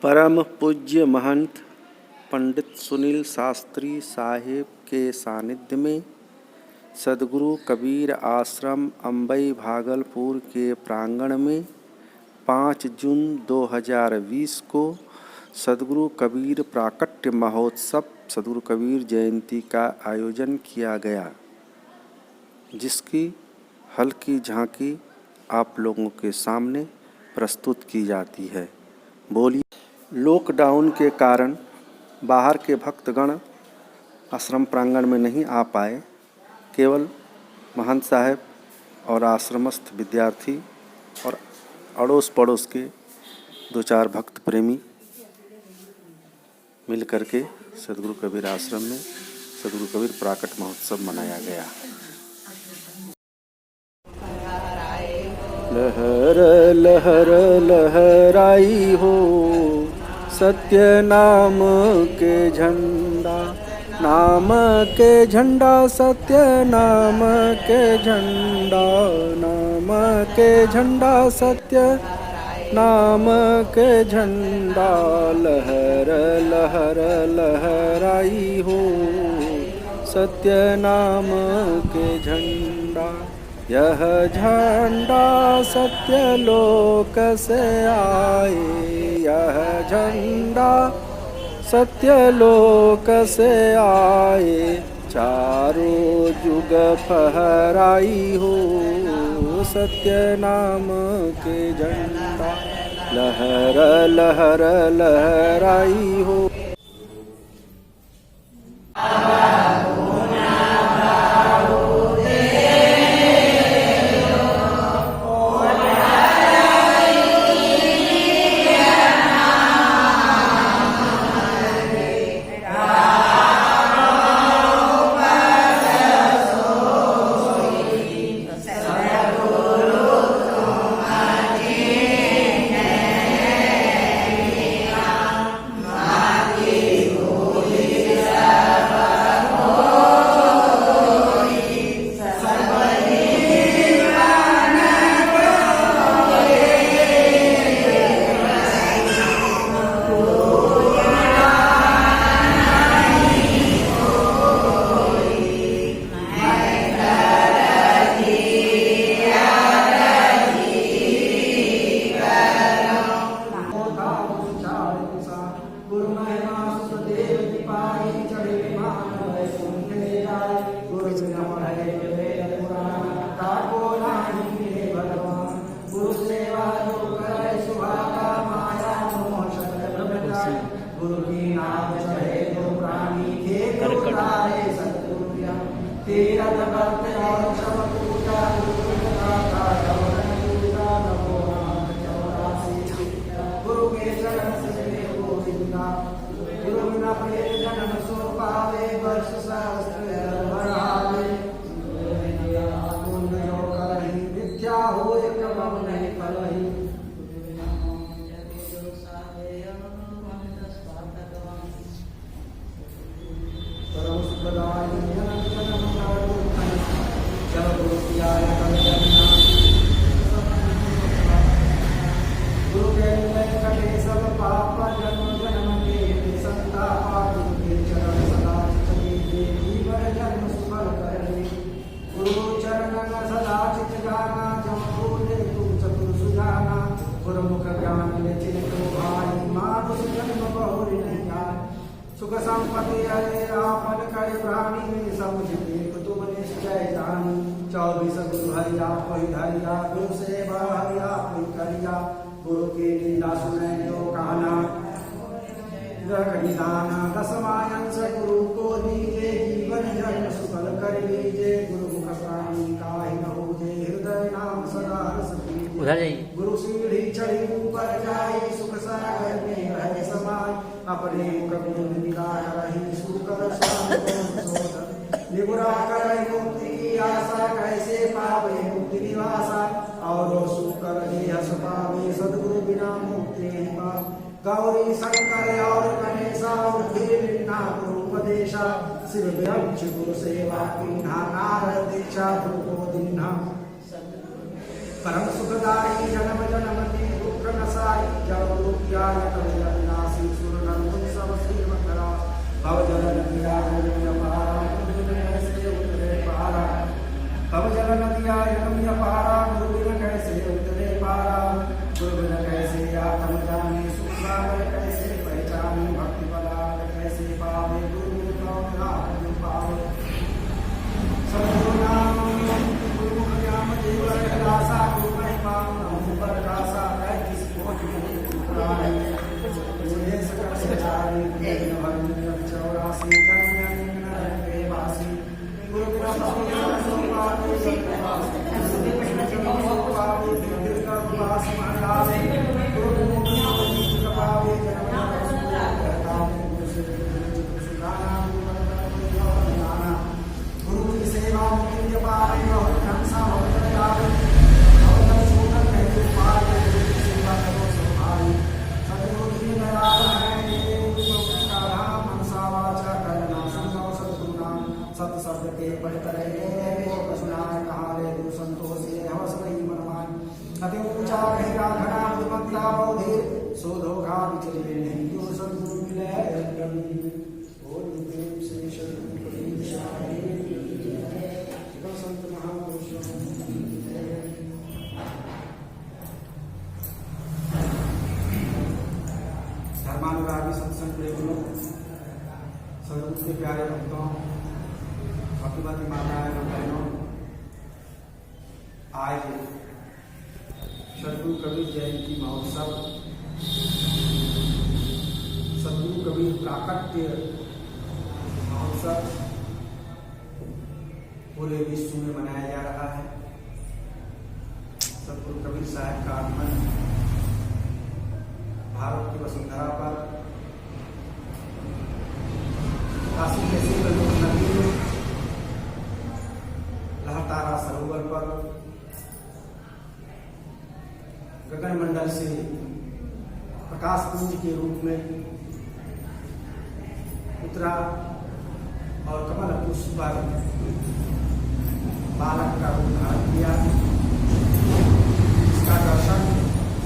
परम पूज्य महंत पंडित सुनील शास्त्री साहिब के सानिध्य में सद्गुरु कबीर आश्रम अंबई भागलपुर के प्रांगण में 5 जून 2020 को सद्गुरु कबीर प्राकट्य महोत्सव सद्गुरु कबीर जयंती का आयोजन किया गया, जिसकी हल्की झांकी आप लोगों के सामने प्रस्तुत की जाती है। बोलिए। लॉकडाउन के कारण बाहर के भक्तगण आश्रम प्रांगण में नहीं आ पाए। केवल महंत साहब और आश्रमस्थ विद्यार्थी और अड़ोस पड़ोस के 2-4 भक्त प्रेमी मिल करके सद्गुरु कबीर आश्रम में सद्गुरु कबीर प्राकट महोत्सव मनाया गया। लहर लहर लहराई हो सत्य नाम के झंडा, नाम के झंडा सत्य नाम के झंडा, नाम के झंडा सत्य नाम के झंडा। लहर लहर लहराई हो सत्य नाम के झंडा। यह झंडा सत्यलोक से आए, यह झंडा सत्यलोक से आए। चारों जुग फहराई हो सत्य नाम के झंडा। लहर लहर लहराई हो। सुख संपत्ति हरे आपन कर प्राणी समझते तुम निश्चय जानी। 24 गुरु हरि आप धरिया, गुरु सेवा हरि आप करिया। गुरु के लीला सुने जो कहना, रख निदान 10 से गुरु को दीजे। जीवन जन्म सुफल कर लीजे, गुरु मुख प्राणी काहि न होजे। हृदय नाम सदा रस पीजे, गुरु सीढ़ी चढ़ी ऊपर जाई। सुख सागर में रहे समाय, अपने मुख गुण निगाह रही। सुकर निगुरा करे मुक्ति की आशा, कैसे पावे मुक्ति निवासा। और सुकर हस पावे सद्गुरु बिना मुक्ति नहीं पावे। गौरी शंकर और गणेशा उठा गुरु उपदेशा। शिव विरक्ष गुरु सेवा कीन्हा, नारद दीक्षा गुरु को दीन्हा। परम सुखदाई जन्म जन्म के दुख नसाई जब रूपिया कवि अविनाशी सुर नंदन सब श्री मथरा भव जल नदिया पारा कैसे उतरे पारा भव जल नदिया पारा गुरु कैसे उतरे पारा गुरु कैसे आत्म जाने सुख सागर कैसे पहचाने भक्ति बलाल कैसे पावे गुरु पावे सद्गुरु नाम गुरु नाम देव दासा गुरु महिमा नमो परदासा जिस पहुंच पुराण मुझे सकल सचारी दिन भर 84 कन्या के वासी गुरु कृपा सो पावे पावे दिल का वास मंडावे गुरु मुख पावे गुरु की सेवा मुक्ति पावे और कंसा होकर जावे और सोकर कहते पावे सेवा करो सो भाई सतगुरु की दयाल है का नाम मनसा वाचा करना संभव सद्गुरु नाम सत शब्द के पढ़ करे वो सुनाए कहा ले दो संतोष ये हवस नहीं मनमान अति ऊंचा रहेगा घना बुद्धिमत्ता बौद्धि सो धोखा विचलित नहीं जो सद्गुरु मिले कभी और प्रेम से सद्गुरु संत महापुरुषों धर्मानुरागी सत्संग प्रेमियों सद्गुरु के प्यारे भक्तों भक्तिमती माताएं और बहनों आज सद्गुरु कबीर जयंती महोत्सव सद्गुरु कबीर प्राकट्य महोत्सव पूरे विश्व में मनाया जा रहा है। सद्गुरु कबीर साहब का आगमन भारत की वसुंधरा पर काशी के सिंधु नदी में लहतारा सरोवर पर गगन मंडल से प्रकाश पुंज के रूप में उतरा और कमल पुष्प पर बालक का रूप धारण किया। इसका दर्शन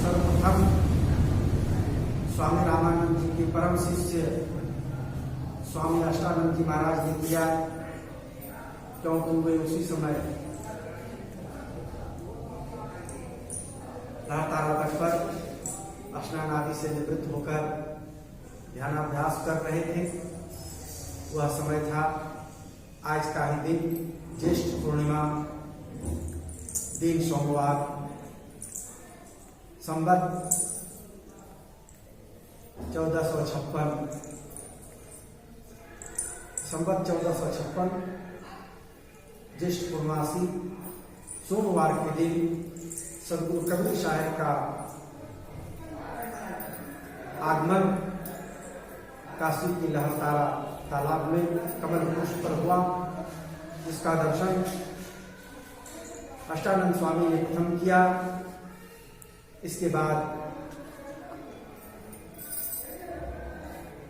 सर्वप्रथम स्वामी रामानंद जी के परम शिष्य स्वामी अष्टानंद जी महाराज ने किया, क्योंकि वे उसी समय लहतारा तट पर स्नान आदि से निवृत्त होकर ध्यानाभ्यास कर रहे थे। वह समय था आज का ही दिन ज्येष्ठ पूर्णिमा दिन सोमवार संवत 1456 ज्येष्ठ पूर्णमासी सोमवार के दिन सद्गुरु कबीर साहब का आगमन काशी की लहरतारा तालाब में कमल पुष्प पर हुआ, जिसका दर्शन अष्टानंद स्वामी ने प्रथम किया। इसके बाद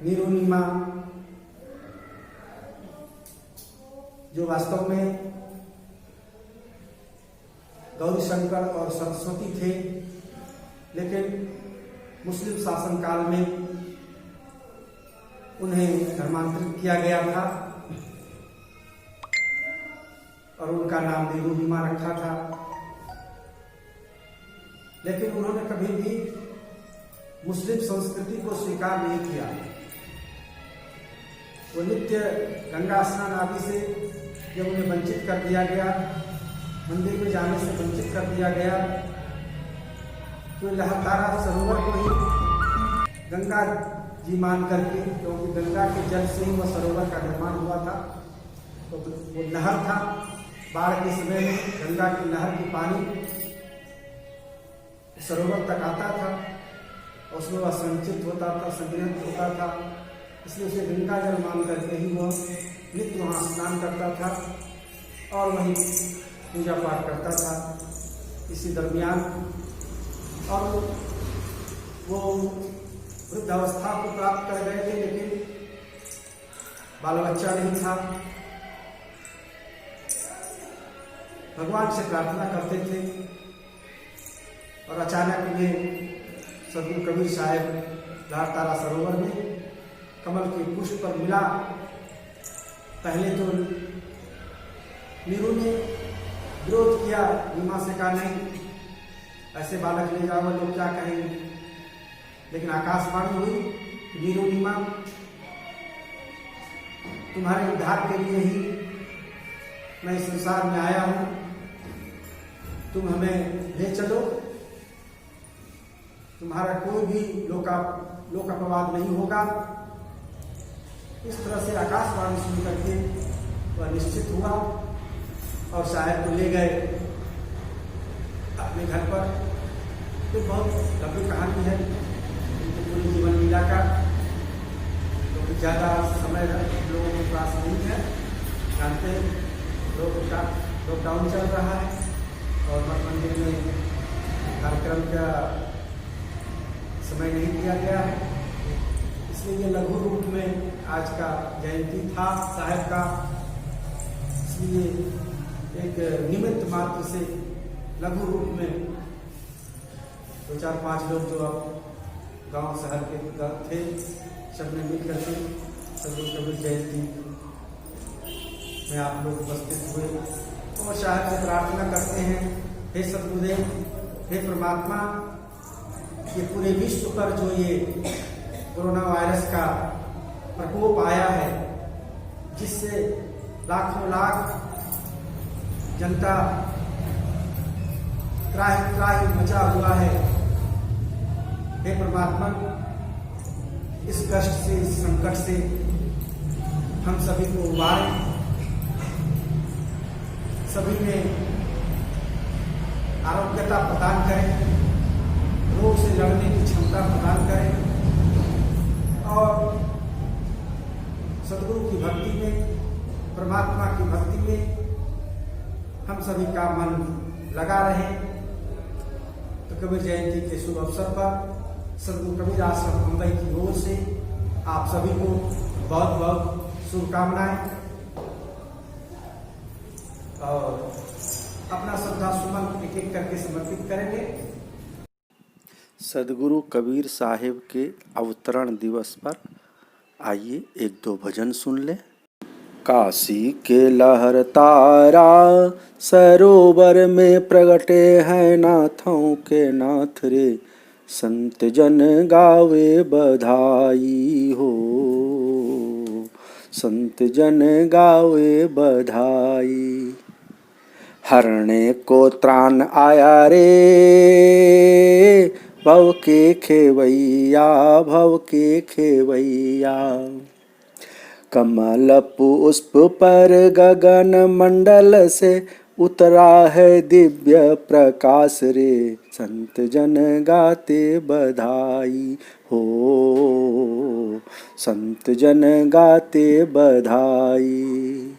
निरुनिमा जो वास्तव में गौरी शंकर और सरस्वती थे, लेकिन मुस्लिम शासन काल में उन्हें धर्मांतरित किया गया था और उनका नाम निरुनिमा रखा था। लेकिन उन्होंने कभी भी मुस्लिम संस्कृति को स्वीकार नहीं किया। वो नित्य गंगा स्नान आदि से जब उन्हें वंचित कर दिया गया, मंदिर में जाने से वंचित कर दिया गया, तो लहरतारा सरोवर को ही गंगा जी मान करके, क्योंकि गंगा के जल से ही वह सरोवर का निर्माण हुआ था, तो वो नहर था। बाढ़ के समय में गंगा की नहर की पानी सरोवर तक आता था और उसमें वह संचित होता था, संग्रहित होता था। इसलिए उसे गंगा जल मान करके ही वह नित्य वहाँ स्नान करता था और वहीं पूजा पाठ करता था। इसी दरमियान और वो वृद्धावस्था को प्राप्त कर गए थे, लेकिन बाल बच्चा नहीं था। भगवान से प्रार्थना करते थे और अचानक उन्हें सदगुरु कबीर साहब लाल तारा सरोवर में कमल के पुष्प पर मिला। पहले तो नीरू ने विरोध किया, नीमा से कहा नहीं, ऐसे बालक ले जाओ, लोग क्या कहेंगे। लेकिन आकाशवाणी हुई, नीरू नीमा तुम्हारे उद्धार के लिए ही मैं इस संसार में आया हूं, तुम हमें ले चलो, तुम्हारा कोई भी लोकापवाद नहीं होगा। इस तरह से आकाशवाणी सुन करके वह निश्चित हुआ और साहब को ले गए अपने घर पर। तो बहुत लंबी कहानी है उनकी पूरी जीवन लीला का, क्योंकि ज़्यादा समय लोगों के पास नहीं है। जानते हैं लॉकडाउन चल रहा है और मठ मंदिर में कार्यक्रम का समय नहीं दिया गया है, इसलिए ये लघु रूप में आज का जयंती था साहब का। इसलिए एक निमित्त मात्र से लघु रूप में 2-4-5 लोग जो अब गांव शहर के थे, सबने मिल करके सदगुरु कबीर जयंती में आप लोग उपस्थित हुए और साहब से प्रार्थना करते हैं, हे सदगुरुदेव, हे परमात्मा, ये पूरे विश्व पर जो ये कोरोना वायरस का प्रकोप आया है, जिससे लाखों लाख जनता त्राहि मचा हुआ है, हे परमात्मा, इस कष्ट से, इस संकट से हम सभी को उबारें, सभी में आरोग्यता प्रदान करें, रोग से लड़ने की क्षमता प्रदान करें और सदगुरु की भक्ति में, परमात्मा की भक्ति में हम सभी का मन लगा रहे। तो कबीर जयंती के शुभ अवसर पर सदगुरु कबीर आश्रम मुंबई की ओर से आप सभी को बहुत बहुत शुभकामनाएं और अपना श्रद्धा सुमन एक एक करके समर्पित करेंगे। सदगुरु कबीर साहिब के अवतरण दिवस पर आइए एक दो भजन सुन लें। काशी के लहर तारा सरोवर में प्रगटे हैं नाथों के नाथ रे, संत जन गावे बधाई हो, संत जन गावे बधाई। हरणे को त्राण आया रे, भव के खेवैया, भव के खेवैया। कमल पुष्प पर गगन मंडल से उतरा है दिव्य प्रकाश रे, संत जन गाते बधाई हो, संत जन गाते बधाई।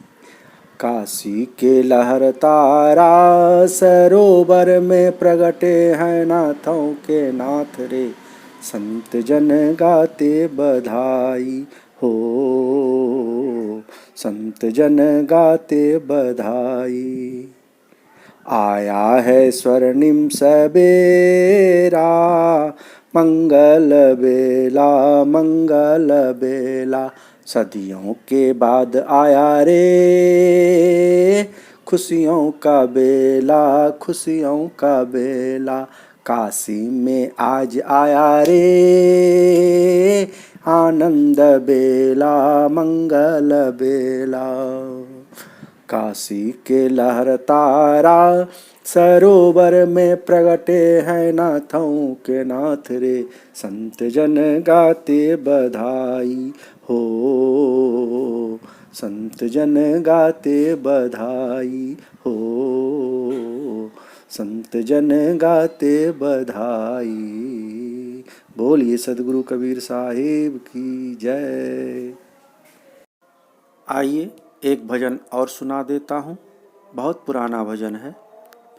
काशी के लहर तारा सरोवर में प्रगटे हैं नाथों के नाथ रे, संत जन गाते बधाई हो, संत जन गाते बधाई। आया है स्वर्णिम सबेरा, मंगल बेला, मंगल बेला। सदियों के बाद आया रे, खुशियों का बेला, खुशियों का बेला। काशी में आज आया रे, आनंद बेला, मंगल बेला। काशी के लहर तारा सरोवर में प्रगटे हैं नाथों के नाथ रे, संत जन गाते बधाई हो, संत जन गाते बधाई हो, संत जन गाते बधाई। बोलिए सदगुरु कबीर साहिब की जय। आइए एक भजन और सुना देता हूँ। बहुत पुराना भजन है,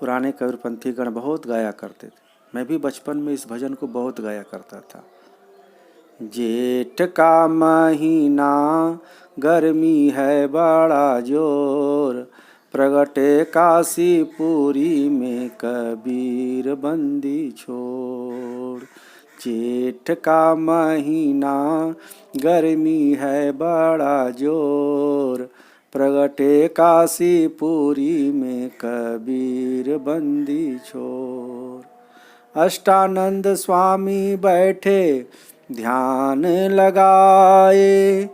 पुराने कबीरपंथी गण बहुत गाया करते थे। मैं भी बचपन में इस भजन को बहुत गाया करता था। जेठ का महीना गर्मी है बड़ा जोर, प्रगटे काशीपुरी में कबीर बंदी छोड़। जेठ का महीना गर्मी है बड़ा जोर, प्रगटे काशीपुरी में कबीर बंदी छोर। अष्टानंद स्वामी बैठे ध्यान लगाए,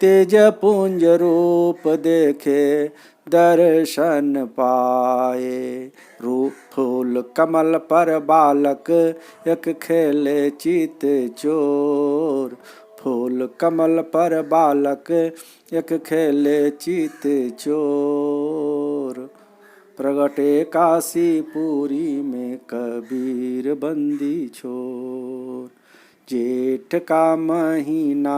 तेज पुंज रूप देखे दर्शन पाए। रूप फूल कमल पर बालक एक खेले चित चोर, फूल कमल पर बालक एक खेले चित चोर। प्रगटे काशीपुरी में कबीर बंदी छोर। जेठ का महीना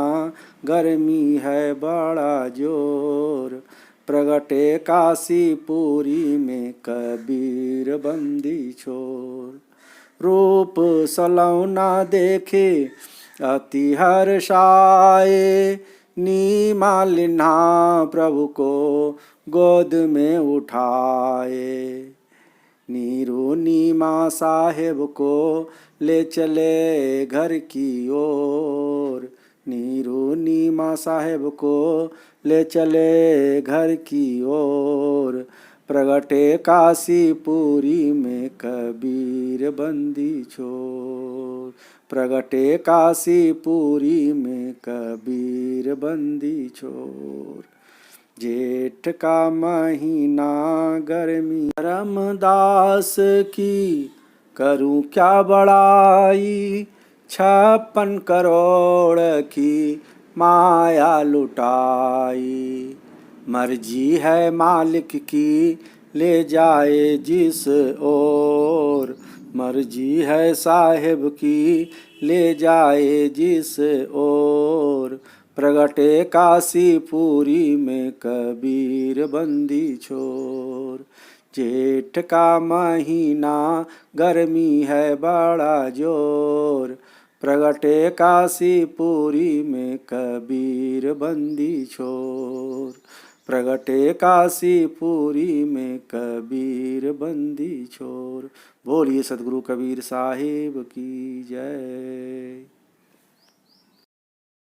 गर्मी है बड़ा जोर, प्रगटे काशीपुरी में कबीर बंदी छोर। रूप सलौना देखे अति हर्षाए, नीमालिन्हा प्रभु को गोद में उठाए। नीरू नीमा साहेब को ले चले घर की ओर, नीरू नीमा साहेब को ले चले घर की ओर। प्रगटे काशीपुरी में कबीर बंदी छोर, प्रगटे काशीपुरी में कबीर बंदी छोर। जेठ का महीना गर्मी, रामदास की करूं क्या बड़ाई, 56 करोड़ की माया लुटाई। मर्जी है मालिक की ले जाए जिस ओर, मर्जी है साहेब की ले जाए जिस ओर। प्रगटे काशीपुरी में कबीर बंदी छोर। जेठ का महीना गर्मी है बड़ा जोर, प्रगटे काशीपुरी में कबीर बंदी छोर। प्रगटे काशीपुरी में कबीर बंदी छोर। बोलिए सदगुरु कबीर साहिब की जय।